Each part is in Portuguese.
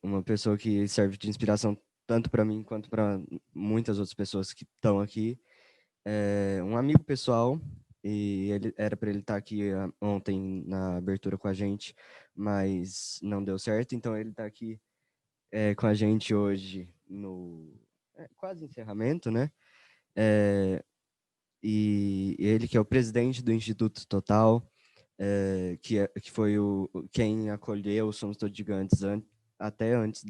uma pessoa que serve de inspiração tanto para mim quanto para muitas outras pessoas que estão aqui. Um amigo pessoal, e ele era para ele estar aqui ontem na abertura com a gente, mas não deu certo, então ele está aqui com a gente hoje no quase encerramento, né? É, e ele que é o presidente do Instituto Total, que foi quem acolheu o Somos Todos Gigantes até antes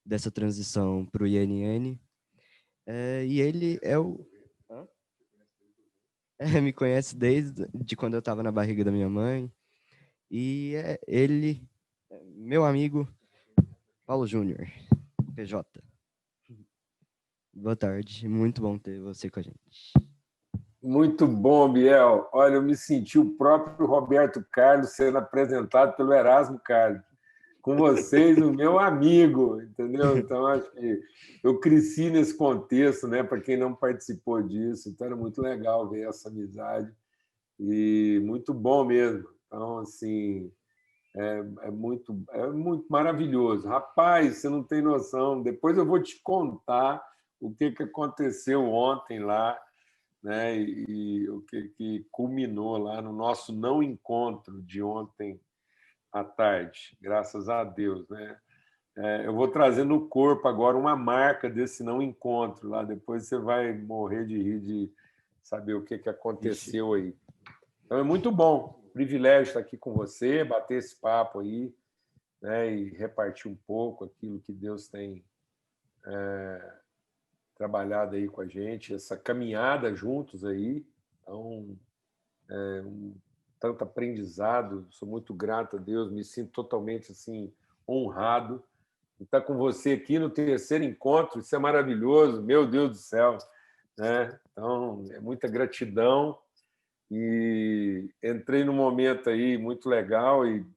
dessa transição para o INN. E ele é o... Hã? Me conhece desde de quando eu estava na barriga da minha mãe. E ele, meu amigo, Paulo Júnior, PJ. Boa tarde, muito bom ter você com a gente. Muito bom, Biel. Olha, eu me senti o próprio Roberto Carlos sendo apresentado pelo Erasmo Carlos. Com vocês, o meu amigo, entendeu? Então, acho que eu cresci nesse contexto, né? Para quem não participou disso, então era muito legal ver essa amizade e muito bom mesmo. Então, assim, é muito maravilhoso. Rapaz, você não tem noção. Depois eu vou te contar o que aconteceu ontem lá, né? E o que culminou lá no nosso não encontro de ontem à tarde, graças a Deus, né? Eu vou trazer no corpo agora uma marca desse não encontro lá. Depois você vai morrer de rir de saber o que aconteceu aí. Então é muito bom, privilégio estar aqui com você, bater esse papo aí, né? E repartir um pouco aquilo que Deus tem trabalhado aí com a gente, essa caminhada juntos aí. Então, tanto aprendizado, sou muito grato a Deus, me sinto totalmente assim honrado de estar com você aqui no terceiro encontro, isso é maravilhoso, meu Deus do céu, né? Então, é muita gratidão e entrei num momento aí muito legal e,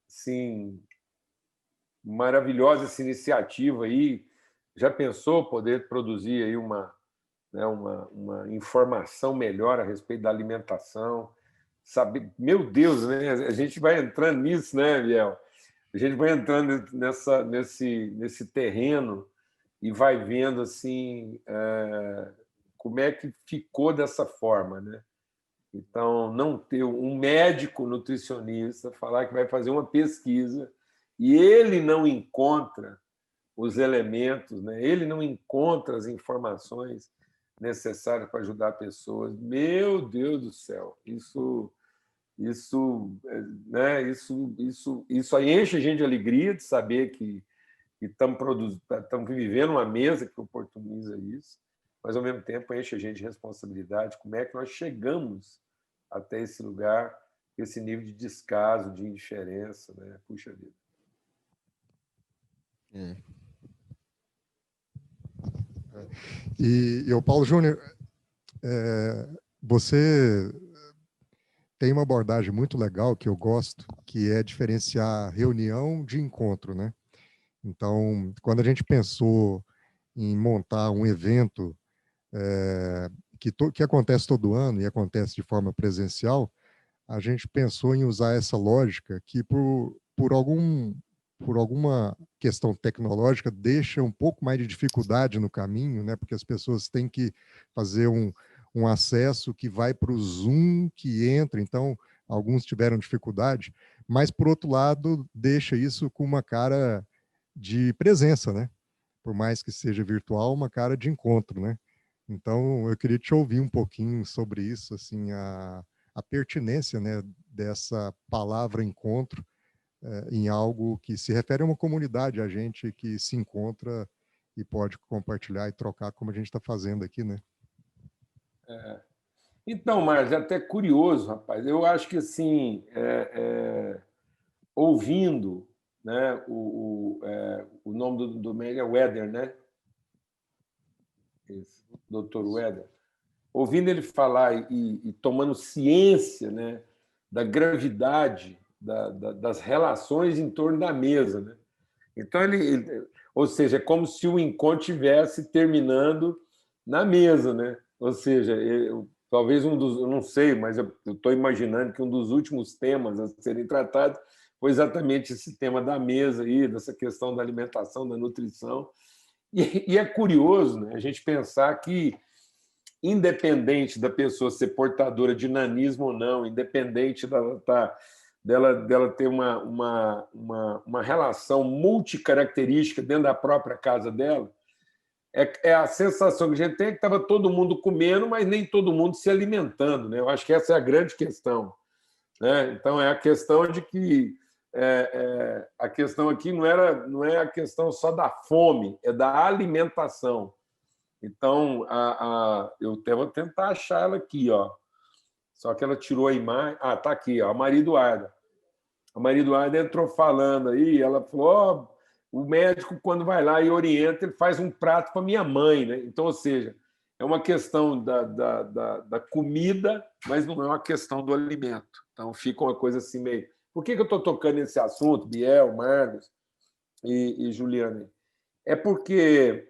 sim, maravilhosa essa iniciativa aí. Já pensou poder produzir aí uma informação melhor a respeito da alimentação? Saber, meu Deus, né? A gente vai entrando nisso, né, Biel? A gente vai entrando nesse terreno e vai vendo assim como é que ficou dessa forma, né? Então, não ter um médico nutricionista falar que vai fazer uma pesquisa e ele não encontra os elementos, né? Ele não encontra as informações necessárias para ajudar pessoas. Meu Deus do céu, isso, né? Isso aí enche a gente de alegria de saber que estamos vivendo uma mesa que oportuniza isso, mas ao mesmo tempo enche a gente de responsabilidade. Como é que nós chegamos até esse lugar, esse nível de descaso, de indiferença, né? Puxa vida. E o Paulo Júnior, você tem uma abordagem muito legal que eu gosto, que é diferenciar reunião de encontro, né? Então, quando a gente pensou em montar um evento que acontece todo ano e acontece de forma presencial, a gente pensou em usar essa lógica que, por alguma questão tecnológica, deixa um pouco mais de dificuldade no caminho, né? Porque as pessoas têm que fazer um acesso que vai para o Zoom, que entra, então alguns tiveram dificuldade, mas, por outro lado, deixa isso com uma cara de presença, né? Por mais que seja virtual, uma cara de encontro, né? Então, eu queria te ouvir um pouquinho sobre isso, assim, a pertinência, né, dessa palavra encontro em algo que se refere a uma comunidade, a gente que se encontra e pode compartilhar e trocar como a gente está fazendo aqui, né? Então, Marcos, é até curioso, rapaz. Eu acho que, assim, ouvindo, né, o nome do médico é Weather, né? Esse, Dr. Weather. Ouvindo ele falar e tomando ciência, né, da gravidade das relações em torno da mesa, né? Então, ou seja, é como se o encontro estivesse terminando na mesa, né? Ou seja, talvez eu não sei, mas eu estou imaginando que um dos últimos temas a serem tratados foi exatamente esse tema da mesa aí, dessa questão da alimentação, da nutrição. E é curioso, né, a gente pensar que, independente da pessoa ser portadora de nanismo ou não, independente dela ter uma relação multicaracterística dentro da própria casa dela, é a sensação que a gente tem que estava todo mundo comendo, mas nem todo mundo se alimentando, né? Eu acho que essa é a grande questão, né? Então, é a questão de que a questão aqui não é a questão só da fome, é da alimentação. Então, eu até vou tentar achar ela aqui, ó. Só que ela tirou a imagem. Ah, está aqui, ó, a Maria Eduarda. A Maria Eduarda entrou falando aí, ela falou: oh, o médico, quando vai lá e orienta, ele faz um prato para minha mãe, né? Então, ou seja, é uma questão da comida, mas não é uma questão do alimento. Então, fica uma coisa assim meio. Por que eu estou tocando nesse assunto, Biel, Marcos e Juliana? É porque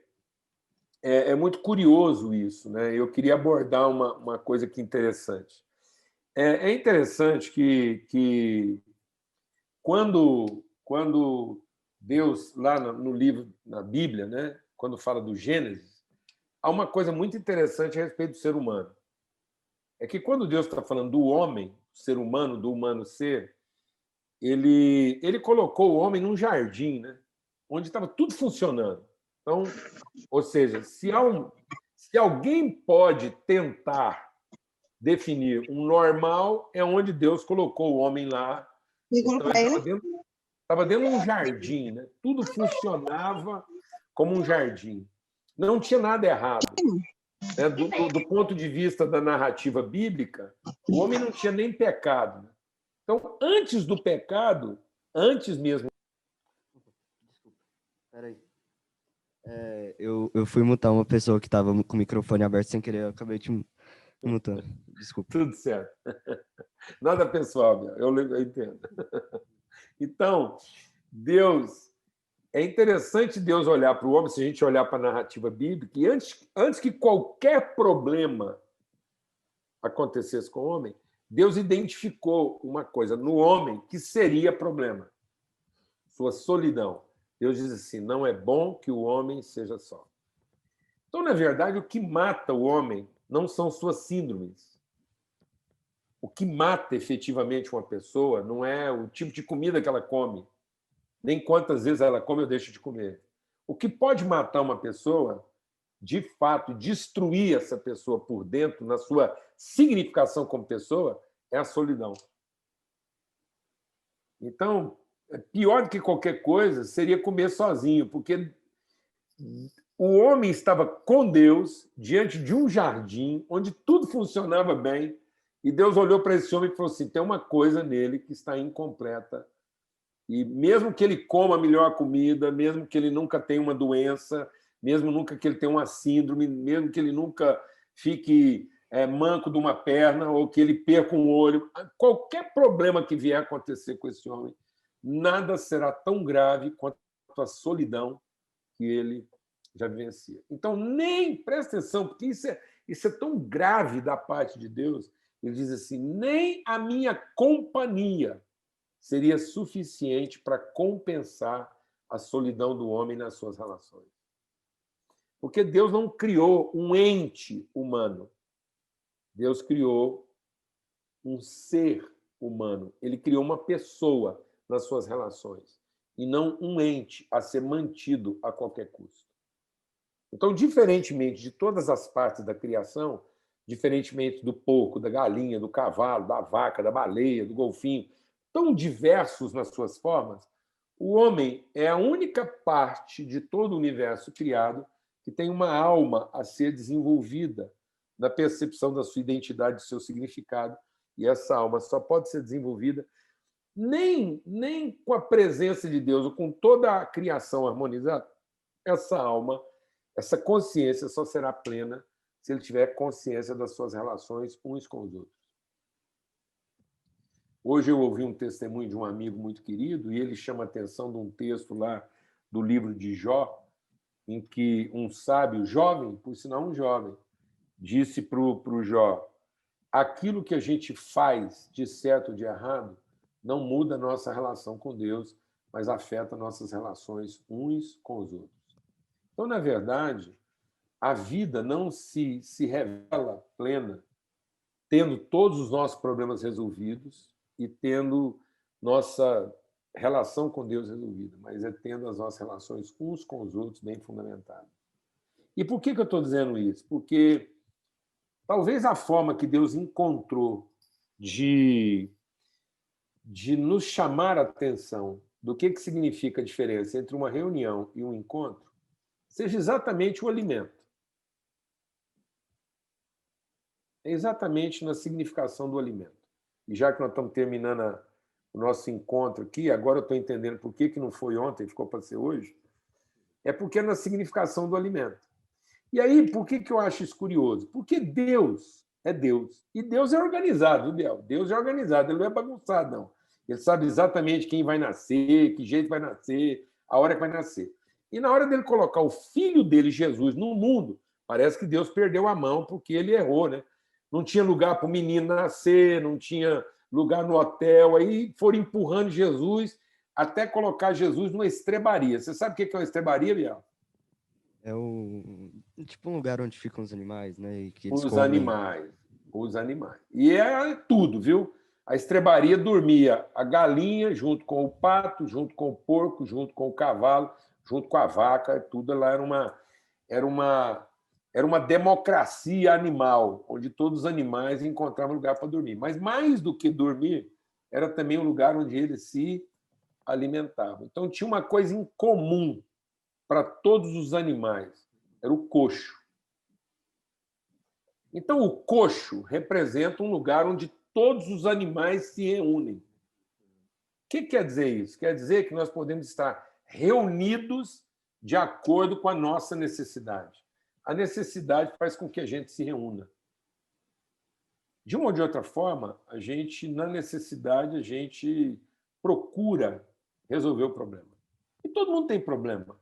é muito curioso isso, né? Eu queria abordar uma coisa aqui interessante. É interessante que quando Deus, lá no livro, na Bíblia, né, quando fala do Gênesis, há uma coisa muito interessante a respeito do ser humano. É que quando Deus está falando do homem, ser humano, do humano ser, ele colocou o homem num jardim, né, onde estava tudo funcionando. Então, ou seja, se alguém pode tentar definir um normal, é onde Deus colocou o homem lá. Então, ele estava dentro de um jardim, né? Tudo funcionava como um jardim. Não tinha nada errado. Né? Do ponto de vista da narrativa bíblica, o homem não tinha nem pecado. Né? Então, antes do pecado, antes mesmo. Desculpa, peraí. Eu fui mutar uma pessoa que estava com o microfone aberto sem querer, eu acabei te mutando. Desculpa. Tudo certo. Nada pessoal, eu entendo. Então, Deus. É interessante Deus olhar para o homem, se a gente olhar para a narrativa bíblica, e antes que qualquer problema acontecesse com o homem, Deus identificou uma coisa no homem que seria problema: sua solidão. Deus diz assim: não é bom que o homem seja só. Então, na verdade, o que mata o homem não são suas síndromes. O que mata efetivamente uma pessoa não é o tipo de comida que ela come, nem quantas vezes ela come ou deixa de comer. O que pode matar uma pessoa, de fato, destruir essa pessoa por dentro, na sua significação como pessoa, é a solidão. Então, pior do que qualquer coisa seria comer sozinho, porque o homem estava com Deus diante de um jardim onde tudo funcionava bem, e Deus olhou para esse homem e falou assim: tem uma coisa nele que está incompleta. E mesmo que ele coma a melhor comida, mesmo que ele nunca tenha uma doença, mesmo nunca que ele tenha uma síndrome, mesmo que ele nunca fique manco de uma perna ou que ele perca um olho, qualquer problema que vier a acontecer com esse homem, nada será tão grave quanto a solidão que ele já vivencia. Então, nem presta atenção, porque isso é tão grave da parte de Deus. Ele diz assim: nem a minha companhia seria suficiente para compensar a solidão do homem nas suas relações. Porque Deus não criou um ente humano. Deus criou um ser humano. Ele criou uma pessoa nas suas relações e não um ente a ser mantido a qualquer custo. Então, diferentemente de todas as partes da criação, diferentemente do porco, da galinha, do cavalo, da vaca, da baleia, do golfinho, tão diversos nas suas formas, o homem é a única parte de todo o universo criado que tem uma alma a ser desenvolvida na percepção da sua identidade, do seu significado, e essa alma só pode ser desenvolvida nem com a presença de Deus ou com toda a criação harmonizada. Essa alma, essa consciência só será plena se ele tiver consciência das suas relações uns com os outros. Hoje eu ouvi um testemunho de um amigo muito querido e ele chama a atenção de um texto lá do livro de Jó, em que um sábio jovem, por sinal um jovem, disse para o Jó: aquilo que a gente faz de certo ou de errado não muda a nossa relação com Deus, mas afeta nossas relações uns com os outros. Então, na verdade, a vida não se revela plena tendo todos os nossos problemas resolvidos e tendo nossa relação com Deus resolvida, mas é tendo as nossas relações uns com os outros bem fundamentadas. E por que eu estou dizendo isso? Porque talvez a forma que Deus encontrou de nos chamar a atenção do que significa a diferença entre uma reunião e um encontro seja exatamente o alimento. É exatamente na significação do alimento. E já que nós estamos terminando o nosso encontro aqui, agora eu estou entendendo por que não foi ontem, ficou para ser hoje, é porque é na significação do alimento. E aí, por que eu acho isso curioso? Porque Deus é Deus. E Deus é organizado, viu, Biel? Deus é organizado, ele não é bagunçado, não. Ele sabe exatamente quem vai nascer, que jeito vai nascer, a hora que vai nascer. E na hora dele colocar o filho dele, Jesus, no mundo, parece que Deus perdeu a mão porque ele errou, né? Não tinha lugar para o menino nascer, não tinha lugar no hotel, aí foram empurrando Jesus até colocar Jesus numa estrebaria. Você sabe o que é uma estrebaria, Biel? É tipo um lugar onde ficam os animais, né? E que eles Os comem. animais. Os animais. E é tudo, viu? A estrebaria dormia a galinha junto com o pato, junto com o porco, junto com o cavalo, junto com a vaca, tudo lá era uma democracia animal, onde todos os animais encontravam lugar para dormir. Mas mais do que dormir, era também um lugar onde eles se alimentavam. Então tinha uma coisa em comum para todos os animais, era o coxo. Então, o coxo representa um lugar onde todos os animais se reúnem. O que quer dizer isso? Quer dizer que nós podemos estar reunidos de acordo com a nossa necessidade. A necessidade faz com que a gente se reúna. De uma ou de outra forma, na necessidade, a gente procura resolver o problema. E todo mundo tem problema.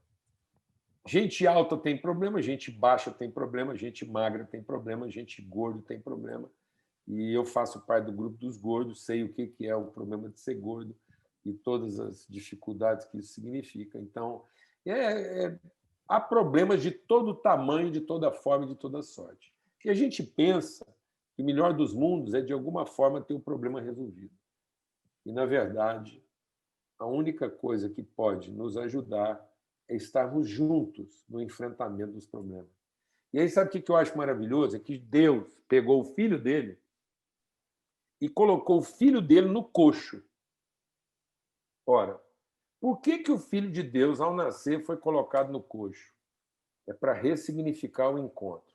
Gente alta tem problema, gente baixa tem problema, gente magra tem problema, gente gordo tem problema. E eu faço parte do grupo dos gordos, sei o que é o problema de ser gordo e todas as dificuldades que isso significa. Então, há problemas de todo tamanho, de toda forma e de toda sorte. E a gente pensa que o melhor dos mundos é, de alguma forma, ter o problema resolvido. E, na verdade, a única coisa que pode nos ajudar é estarmos juntos no enfrentamento dos problemas. E aí, sabe o que eu acho maravilhoso? É que Deus pegou o filho dele e colocou o filho dele no coxo. Ora, por que o filho de Deus, ao nascer, foi colocado no coxo? É para ressignificar o encontro.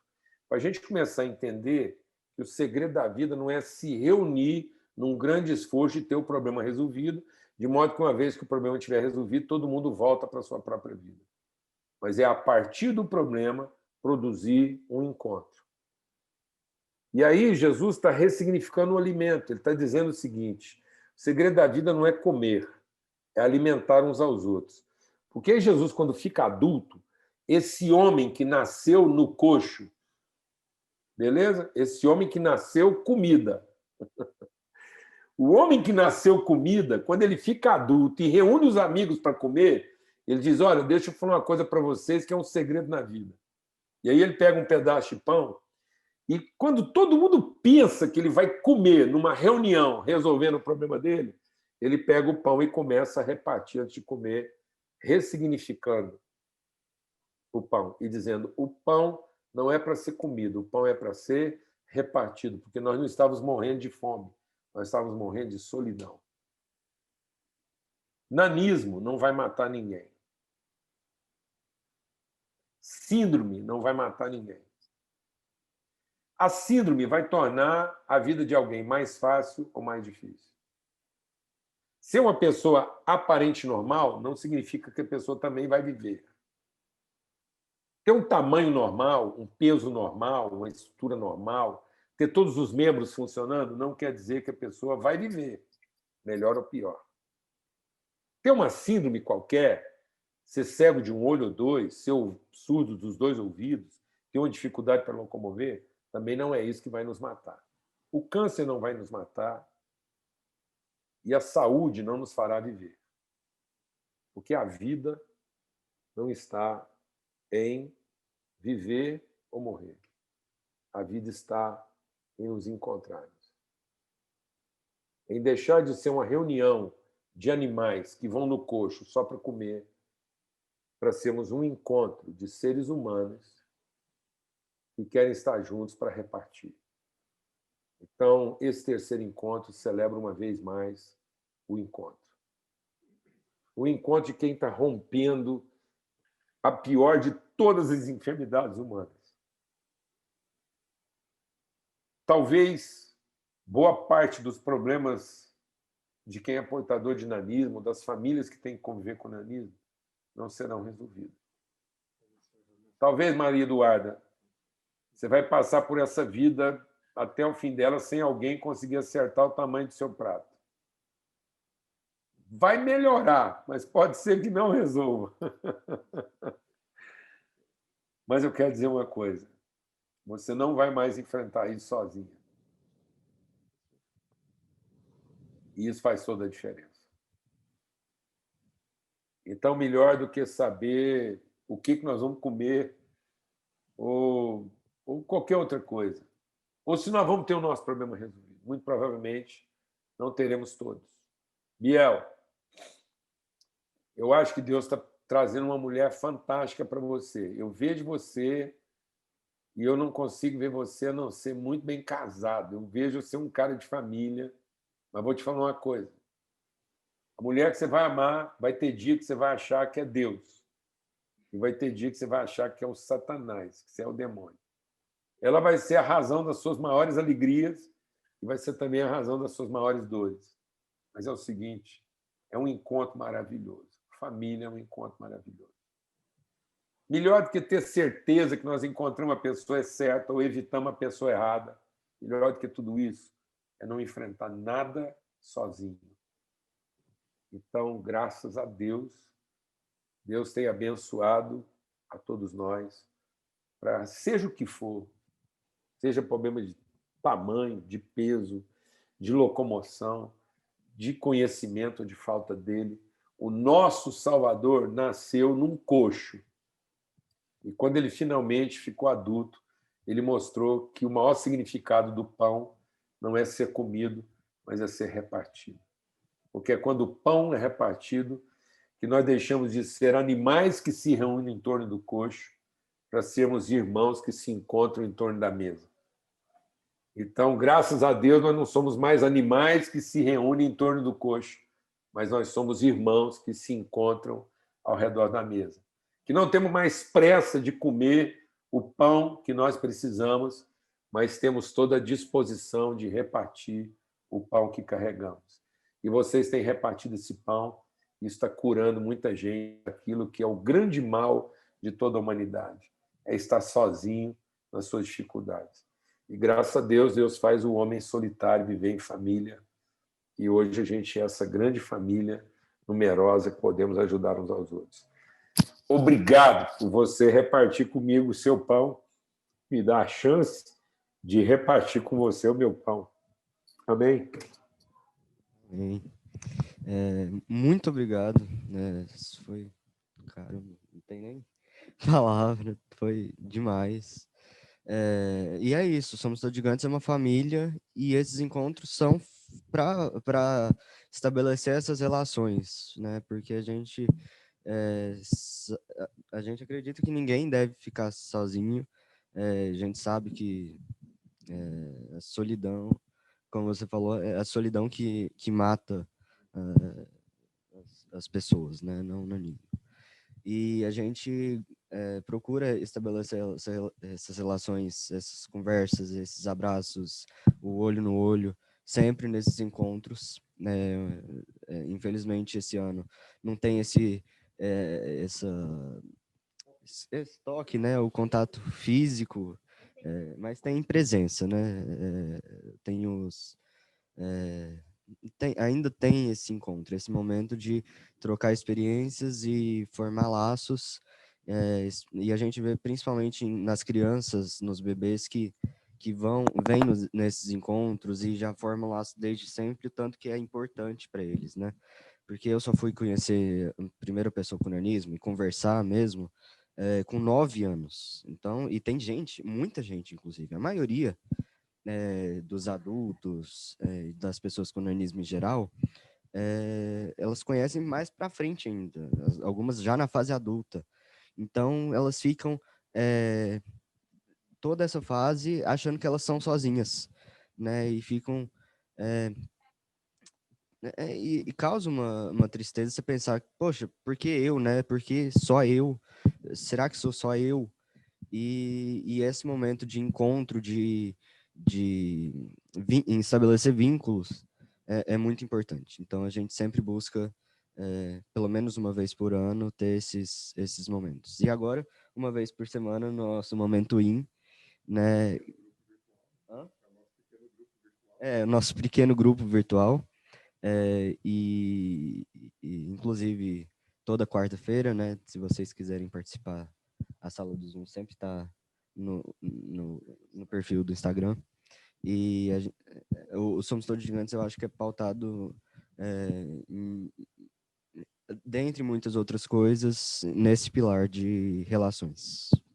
Para a gente começar a entender que o segredo da vida não é se reunir num grande esforço e ter o problema resolvido, de modo que, uma vez que o problema estiver resolvido, todo mundo volta para a sua própria vida. Mas é, a partir do problema, produzir um encontro. E aí, Jesus está ressignificando o alimento. Ele está dizendo o seguinte: o segredo da vida não é comer, é alimentar uns aos outros. Porque Jesus, quando fica adulto, esse homem que nasceu no coxo, beleza? Esse homem que nasceu comida. O homem que nasceu comida, quando ele fica adulto e reúne os amigos para comer, ele diz: olha, deixa eu falar uma coisa para vocês que é um segredo na vida. E aí ele pega um pedaço de pão e, quando todo mundo pensa que ele vai comer numa reunião resolvendo o problema dele, ele pega o pão e começa a repartir antes de comer, ressignificando o pão e dizendo: o pão não é para ser comido, o pão é para ser repartido, porque nós não estávamos morrendo de fome, nós estávamos morrendo de solidão. Nanismo não vai matar ninguém. Síndrome não vai matar ninguém. A síndrome vai tornar a vida de alguém mais fácil ou mais difícil. Ser uma pessoa aparente normal não significa que a pessoa também vai viver. Ter um tamanho normal, um peso normal, uma estrutura normal, ter todos os membros funcionando, não quer dizer que a pessoa vai viver, melhor ou pior. Ter uma síndrome qualquer, ser cego de um olho ou dois, ser surdo dos dois ouvidos, ter uma dificuldade para locomover, também não é isso que vai nos matar. O câncer não vai nos matar. E a saúde não nos fará viver. Porque a vida não está em viver ou morrer. A vida está em nos encontrarmos. Em deixar de ser uma reunião de animais que vão no coxo só para comer, para sermos um encontro de seres humanos que querem estar juntos para repartir. Então, esse terceiro encontro celebra uma vez mais o encontro. O encontro de quem está rompendo a pior de todas as enfermidades humanas. Talvez boa parte dos problemas de quem é portador de nanismo, das famílias que têm que conviver com o nanismo, não serão resolvidos. Talvez, Maria Eduarda, você vai passar por essa vida até o fim dela sem alguém conseguir acertar o tamanho do seu prato. Vai melhorar, mas pode ser que não resolva. Mas eu quero dizer uma coisa. Você não vai mais enfrentar isso sozinha. E isso faz toda a diferença. Então, melhor do que saber o que nós vamos comer ou qualquer outra coisa. Ou se nós vamos ter o nosso problema resolvido. Muito provavelmente não teremos todos. Biel, eu acho que Deus está trazendo uma mulher fantástica para você. Eu vejo você e eu não consigo ver você a não ser muito bem casado. Eu vejo você um cara de família, mas vou te falar uma coisa. A mulher que você vai amar vai ter dia que você vai achar que é Deus. E vai ter dia que você vai achar que é o Satanás, que você é o demônio. Ela vai ser a razão das suas maiores alegrias e vai ser também a razão das suas maiores dores. Mas é o seguinte, é um encontro maravilhoso. Família é um encontro maravilhoso. Melhor do que ter certeza que nós encontramos a pessoa certa ou evitamos a pessoa errada, melhor do que tudo isso é não enfrentar nada sozinho. Então, graças a Deus, Deus tem abençoado a todos nós para, seja o que for, seja problema de tamanho, de peso, de locomoção, de conhecimento ou de falta dele, o nosso Salvador nasceu num coxo. E quando ele finalmente ficou adulto, ele mostrou que o maior significado do pão não é ser comido, mas é ser repartido. Porque é quando o pão é repartido que nós deixamos de ser animais que se reúnem em torno do coxo para sermos irmãos que se encontram em torno da mesa. Então, graças a Deus, nós não somos mais animais que se reúnem em torno do coxo, mas nós somos irmãos que se encontram ao redor da mesa. Que não temos mais pressa de comer o pão que nós precisamos, mas temos toda a disposição de repartir o pão que carregamos. E vocês têm repartido esse pão, isso está curando muita gente, aquilo que é o grande mal de toda a humanidade, é estar sozinho nas suas dificuldades. E graças a Deus, Deus faz o homem solitário viver em família. E hoje a gente é essa grande família numerosa que podemos ajudar uns aos outros. Obrigado por você repartir comigo o seu pão, me dar a chance de repartir com você o meu pão. Amém? Amém. Muito obrigado. Isso foi, cara, não tem nem palavra, foi demais. E é isso, Somos Todos Gigantes é uma família e esses encontros são para estabelecer essas relações, né? Porque a gente acredita que ninguém deve ficar sozinho. A gente sabe que a solidão, como você falou, é a solidão que mata as pessoas, né? Não ninguém. E a gente procura estabelecer essas relações, essas conversas, esses abraços, o olho no olho, sempre nesses encontros. Né? Infelizmente, esse ano não tem esse toque, né? O contato físico, mas tem presença, né? Tem os... ainda tem esse encontro, esse momento de trocar experiências e formar laços, e a gente vê principalmente nas crianças, nos bebês, que que vêm nesses encontros e já formam laço desde sempre, o tanto que é importante para eles, né? Porque eu só fui conhecer a primeira pessoa com nanismo e conversar mesmo com 9 anos. Então, e tem gente, muita gente, inclusive, a maioria dos adultos, das pessoas com nanismo em geral, elas conhecem mais para frente ainda, algumas já na fase adulta. Então, elas ficam toda essa fase achando que elas são sozinhas, né? E ficam e causa uma tristeza você pensar, poxa, por que eu, né? Por que só eu? Será que sou só eu? E esse momento de encontro, de estabelecer vínculos, é muito importante. Então, a gente sempre busca, pelo menos uma vez por ano, ter esses momentos. E agora, uma vez por semana, nosso momento né? Hã? Nosso pequeno grupo virtual. É, inclusive, toda quarta-feira, né? Se vocês quiserem participar, a sala do Zoom sempre está no perfil do Instagram. E o Somos Todos Gigantes, eu acho que é pautado, dentre muitas outras coisas, nesse pilar de relações.